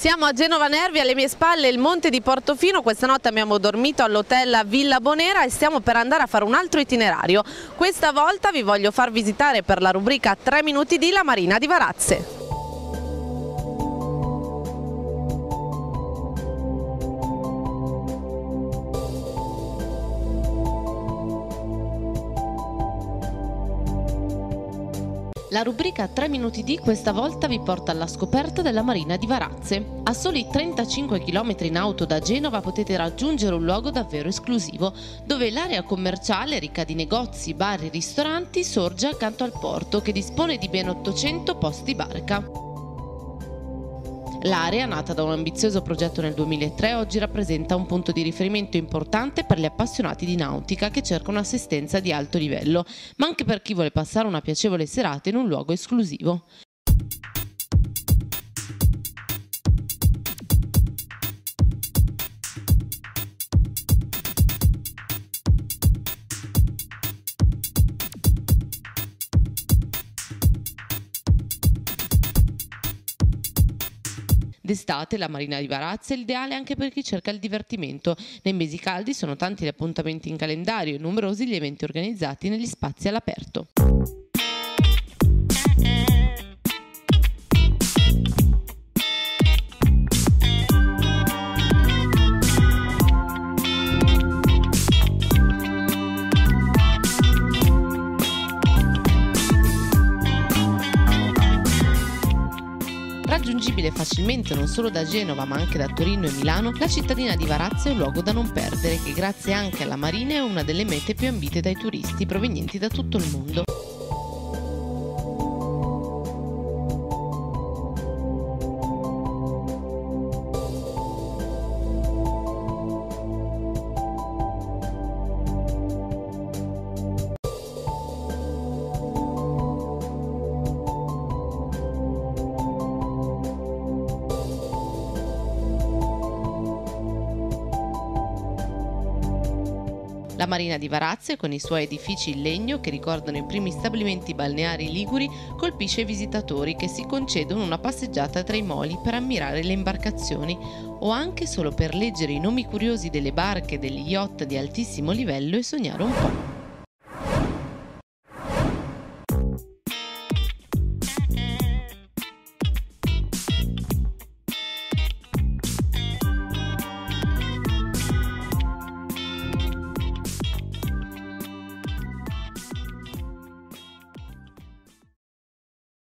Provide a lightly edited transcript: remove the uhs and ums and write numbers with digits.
Siamo a Genova Nervi, alle mie spalle il monte di Portofino. Questa notte abbiamo dormito all'hotel Villa Bonera e stiamo per andare a fare un altro itinerario. Questa volta vi voglio far visitare per la rubrica 3 minuti di la Marina di Varazze. La rubrica 3 minuti di questa volta vi porta alla scoperta della Marina di Varazze. A soli 35 km in auto da Genova potete raggiungere un luogo davvero esclusivo, dove l'area commerciale, ricca di negozi, bar e ristoranti, sorge accanto al porto, che dispone di ben 800 posti barca. L'area, nata da un ambizioso progetto nel 2003, oggi rappresenta un punto di riferimento importante per gli appassionati di nautica che cercano assistenza di alto livello, ma anche per chi vuole passare una piacevole serata in un luogo esclusivo. D'estate la Marina di Varazze è l'ideale anche per chi cerca il divertimento. Nei mesi caldi sono tanti gli appuntamenti in calendario e numerosi gli eventi organizzati negli spazi all'aperto. Raggiungibile facilmente non solo da Genova ma anche da Torino e Milano, la cittadina di Varazze è un luogo da non perdere che grazie anche alla marina è una delle mete più ambite dai turisti provenienti da tutto il mondo. La Marina di Varazze, con i suoi edifici in legno che ricordano i primi stabilimenti balneari liguri, colpisce i visitatori che si concedono una passeggiata tra i moli per ammirare le imbarcazioni o anche solo per leggere i nomi curiosi delle barche e degli yacht di altissimo livello e sognare un po'.